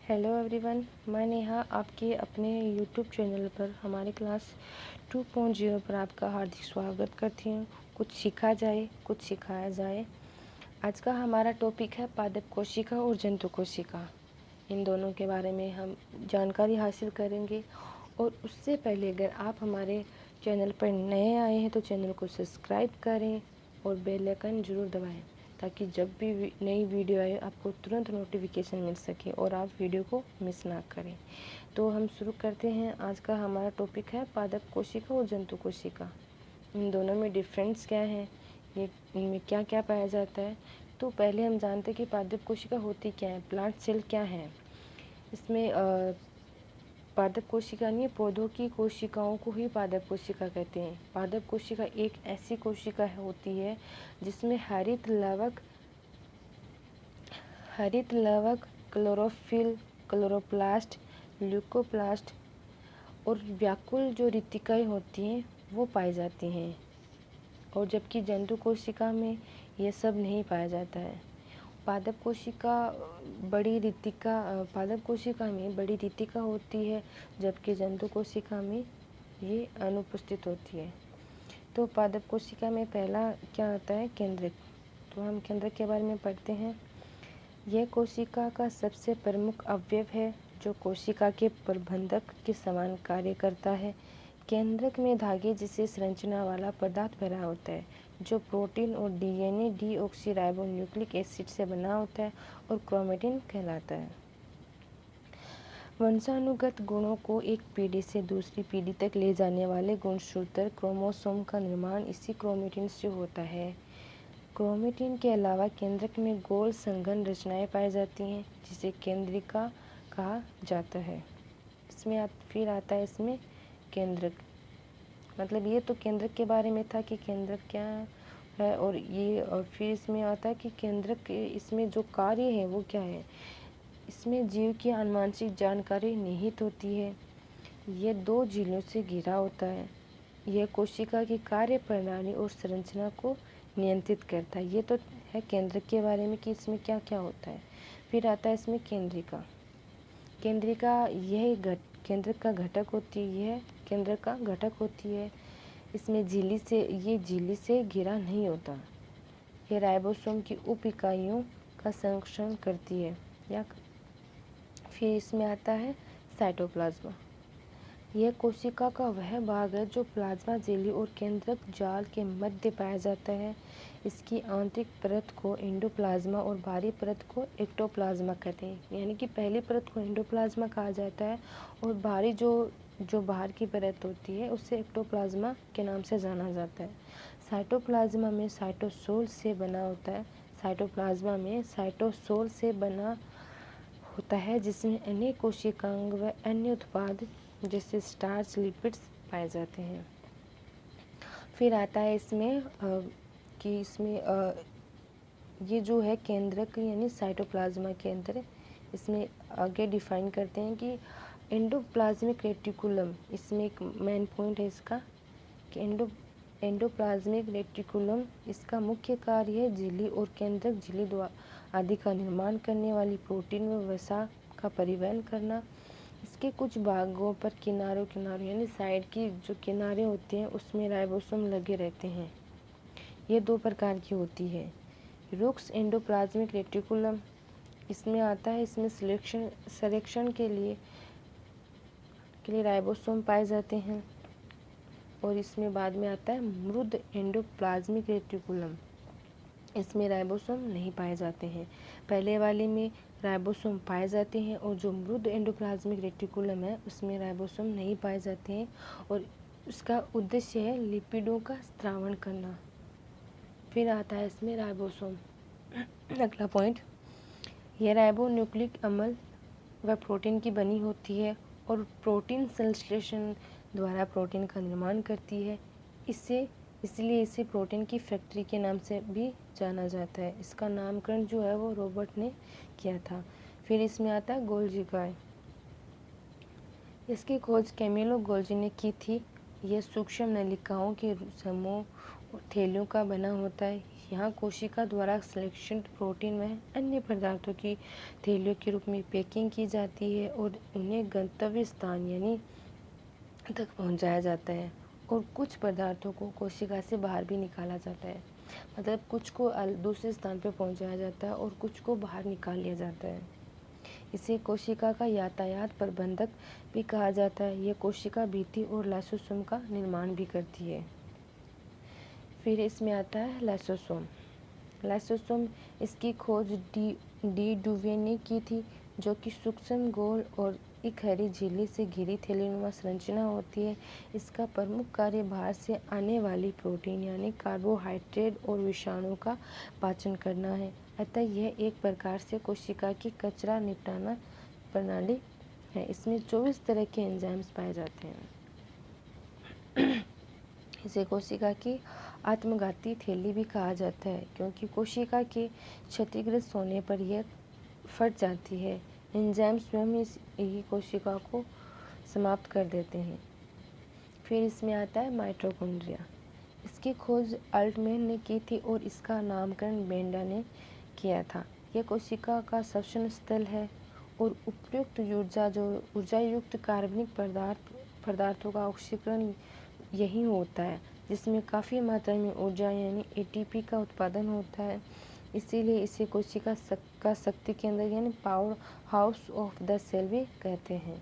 Hello everyone, मैं नेहा आपके अपने यूट्यूब चैनल पर हमारे क्लास 2.0 पर आपका हार्दिक स्वागत करती हूँ। कुछ सीखा जाए, कुछ सिखाया जाए। आज का हमारा टॉपिक है पादप कोशिका और जंतु कोशिका। इन दोनों के बारे में हम जानकारी हासिल करेंगे। और उससे पहले अगर आप हमारे चैनल पर नए आए हैं तो चैनल को सब्सक्राइब करें और बेल आइकन ज़रूर दबाएं, ताकि जब भी नई वीडियो आए आपको तुरंत नोटिफिकेशन मिल सके और आप वीडियो को मिस ना करें। तो हम शुरू करते हैं। आज का हमारा टॉपिक है पादप कोशिका और जंतु कोशिका। इन दोनों में डिफरेंस क्या है, ये इनमें क्या क्या पाया जाता है। तो पहले हम जानते हैं कि पादप कोशिका होती क्या है, प्लांट सेल क्या है। इसमें पादप कोशिका नहीं, पौधों की कोशिकाओं को ही पादप कोशिका कहते हैं। पादप कोशिका एक ऐसी कोशिका होती है जिसमें हरित लवक, क्लोरोफिल, क्लोरोप्लास्ट, ल्यूकोप्लास्ट और व्याकुल जो रितिकाएं होती हैं वो पाई जाती हैं। और जबकि जंतु कोशिका में ये सब नहीं पाया जाता है। पादप कोशिका में बड़ी रितिका होती है, जबकि जंतु कोशिका में ये अनुपस्थित होती है। तो पादप कोशिका में पहला क्या आता है, केंद्रक। तो हम केंद्रक के बारे में पढ़ते हैं। यह कोशिका का सबसे प्रमुख अवयव है जो कोशिका के प्रबंधक के समान कार्य करता है। केंद्रक में धागे जैसे संरचना वाला पदार्थ भरा होता है जो प्रोटीन और डीएनए डीऑक्सीराइबोन्यूक्लिक एसिड से बना होता है और क्रोमेटिन कहलाता है। वंशानुगत गुणों को एक पीढ़ी से दूसरी पीढ़ी तक ले जाने वाले गुणसूत्र क्रोमोसोम का निर्माण इसी क्रोमेटिन से होता है। क्रोमेटिन के अलावा केंद्रक में गोल संघन रचनाएं पाई जाती हैं जिसे केंद्रिका कहा जाता है। फिर आता है इसमें केंद्रक। मतलब ये तो केंद्रक के बारे में था कि केंद्रक क्या है, और फिर इसमें आता है कि केंद्रक इसमें जो कार्य है वो क्या है। इसमें जीव की आनुवंशिक जानकारी निहित होती है। यह 2 झिल्लियों से घिरा होता है। यह कोशिका की कार्य प्रणाली और संरचना को नियंत्रित करता है। ये तो है केंद्रक के बारे में कि इसमें क्या क्या होता है। फिर आता है इसमें केंद्रिका। केंद्रक का घटक होती है। यह केंद्रक का घटक होती है। इसमें झिल्ली से घिरा नहीं होता। यह राइबोसोम की उप इकाइयों का संरक्षण करती है। फिर इसमें आता है साइटोप्लाज्मा। यह कोशिका का वह भाग है जो प्लाज्मा झिल्ली और केंद्रक जाल के मध्य पाया जाता है। इसकी आंतरिक परत को एंडोप्लाज्मा और बाहरी परत को एक्टोप्लाज्मा कहते हैं। यानी कि पहली परत को एंडोप्लाज्मा कहा जाता है और बाहरी जो बाहर की परत होती है उसे एक्टोप्लाज्मा के नाम से जाना जाता है। साइटोप्लाज्मा में साइटोसोल से बना होता है। साइटोप्लाज्मा में साइटोसोल से बना होता है जिसमें अनेक कोशिकांग व अन्य उत्पाद जैसे स्टार्च, लिपिड्स पाए जाते हैं। फिर आता है ये जो है केंद्रक यानी साइटोप्लाज्मा के अंदर, इसमें आगे डिफाइन करते हैं कि एंडोप्लाज्मिक रेटिकुलम। इसमें एक मेन पॉइंट है इसका कि एंडोप्लाज्मिक रेटिकुलम इसका मुख्य कार्य है झिल्ली और केंद्रक झिल्ली आदि का निर्माण करने वाली प्रोटीन व वसा का परिवहन करना। इसके कुछ भागों पर किनारों यानी साइड की जो किनारे होते हैं उसमें राइबोसोम लगे रहते हैं। ये 2 प्रकार की होती है। रुक्स एंडोप्लाज्मिक रेटिकुलम इसमें आता है। इसमें संरक्षण के लिए राइबोसोम पाए जाते हैं। और इसमें बाद में आता है मृद एंडोप्लाज्मिक रेटिकुलम। इसमें राइबोसोम नहीं पाए जाते हैं। पहले वाले में राइबोसोम पाए जाते हैं और जो मृद एंडोप्लाज्मिक रेटिकुलम है उसमें राइबोसोम नहीं पाए जाते हैं और उसका उद्देश्य है लिपिडों का स्त्रावण करना। फिर आता है इसमें राइबोसोम। अगला पॉइंट, यह राइबोन्यूक्लिक अम्ल व प्रोटीन की बनी होती है और प्रोटीन संश्लेषण द्वारा प्रोटीन का निर्माण करती है। इसलिए इसे प्रोटीन की फैक्ट्री के नाम से भी जाना जाता है। इसका नामकरण जो है वो रॉबर्ट ने किया था। फिर इसमें आता है गोल्जी काय। इसकी खोज कैमिलो गोल्जी ने की थी। यह सूक्ष्म नलिकाओं के समूह और थैलियों का बना होता है। यहाँ कोशिका द्वारा सिलेक्शन प्रोटीन व अन्य पदार्थों की थैलियों के रूप में पैकिंग की जाती है और उन्हें गंतव्य स्थान यानी तक पहुँचाया जाता है। और कुछ पदार्थों को कोशिका से बाहर भी निकाला जाता है, मतलब कुछ को दूसरे स्थान पर पहुँचाया जाता है और कुछ को बाहर निकाल लिया जाता है। इसे कोशिका का यातायात प्रबंधक भी कहा जाता है। यह कोशिका भित्ति और लाइसोसोम का निर्माण भी करती है। फिर इसमें आता है लाइसोसोम। लाइसोसोम इसकी खोज डी डुवे ने की थी, जो कि सूक्ष्म गोल और एक हरी झिल्ली से घिरी थैलीनुमा संरचना होती है। इसका प्रमुख कार्य बाहर से आने वाली प्रोटीन यानी कार्बोहाइड्रेट और विषाणु का पाचन करना है। अतः यह एक प्रकार से कोशिका की कचरा निपटाना प्रणाली है। इसमें 24 तरह के एंजाइम्स पाए जाते हैं। इसे कोशिका की आत्मघाती थैली भी कहा जाता है, क्योंकि कोशिका के क्षतिग्रस्त होने पर यह फट जाती है। एंजाइम स्वयं ही कोशिका को समाप्त कर देते हैं। फिर इसमें आता है माइटोकॉन्ड्रिया। इसकी खोज अल्टमैन ने की थी और इसका नामकरण बेंडा ने किया था। यह कोशिका का श्वसन स्थल है और उपयुक्त ऊर्जा युक्त कार्बनिक पदार्थों का ऑक्सीकरण यही होता है, जिसमें काफ़ी मात्रा में ऊर्जा यानी एटीपी का उत्पादन होता है। इसीलिए इसे कोशिका का शक्ति केंद्र यानी power house of the cell भी कहते हैं।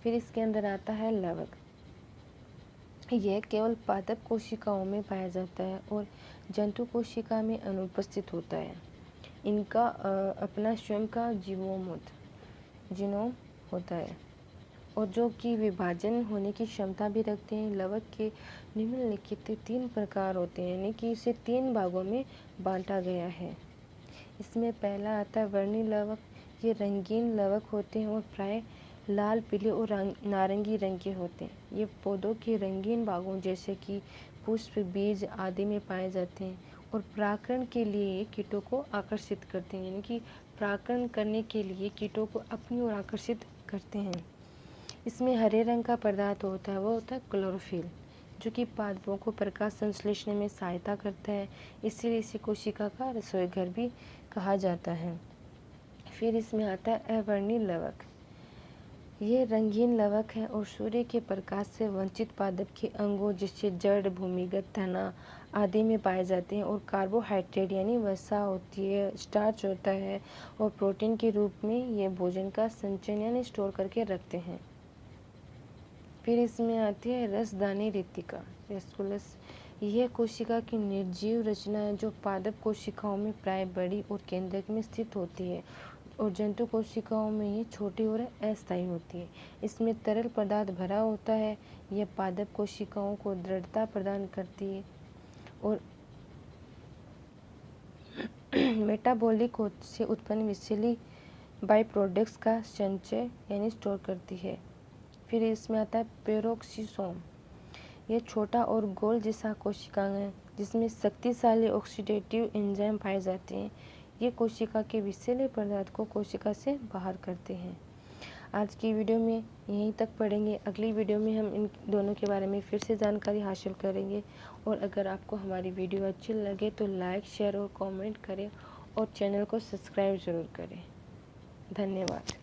फिर इसके अंदर आता है लवक। यह केवल पादप कोशिकाओं में पाया जाता है और जंतु कोशिका में अनुपस्थित होता है। इनका अपना स्वयं का जीनोम होता है और जो कि विभाजन होने की क्षमता भी रखते हैं। लवक के निम्नलिखित 3 प्रकार होते हैं, यानी कि इसे 3 भागों में बांटा गया है। इसमें पहला आता है वर्णी लवक। ये रंगीन लवक होते हैं और प्राय लाल, पीले और नारंगी रंग के होते हैं। ये पौधों के रंगीन भागों जैसे कि पुष्प, बीज आदि में पाए जाते हैं और परागण के लिए कीटों को आकर्षित करते हैं, यानी कि परागण करने के लिए कीटों को अपनी ओर आकर्षित करते हैं। इसमें हरे रंग का पदार्थ होता है, वो होता है क्लोरोफिल, जो कि पादपों को प्रकाश संश्लेषण में सहायता करता है। इसीलिए इसे कोशिका का रसोई घर भी कहा जाता है। फिर इसमें आता है अवर्णी लवक। ये रंगीन लवक है और सूर्य के प्रकाश से वंचित पादप के अंगों जैसे जड़, भूमिगत तना आदि में पाए जाते हैं और कार्बोहाइड्रेट यानी वसा होती है, स्टार्च होता है और प्रोटीन के रूप में ये भोजन का संचयन यानी स्टोर करके रखते हैं। फिर इसमें आती है रसदानी रेतिका रेस्कुलस। यह कोशिका की निर्जीव रचना है जो पादप कोशिकाओं में प्राय बड़ी और केंद्रक में स्थित होती है और जंतु कोशिकाओं में ये छोटी और अस्थायी होती है। इसमें तरल पदार्थ भरा होता है। यह पादप कोशिकाओं को दृढ़ता प्रदान करती है और मेटाबॉलिक से उत्पन्न विषैली बाई प्रोडक्ट्स का संचय यानी स्टोर करती है। फिर इसमें आता है पेरोक्सिसोम। यह छोटा और गोल जैसा कोशिकांग है जिसमें शक्तिशाली ऑक्सीडेटिव एंजाइम पाए जाते हैं। ये कोशिका के विषैले पदार्थ को कोशिका से बाहर करते हैं। आज की वीडियो में यहीं तक पढ़ेंगे। अगली वीडियो में हम इन दोनों के बारे में फिर से जानकारी हासिल करेंगे। और अगर आपको हमारी वीडियो अच्छी लगे तो लाइक, शेयर और कमेंट करें और चैनल को सब्सक्राइब ज़रूर करें। धन्यवाद।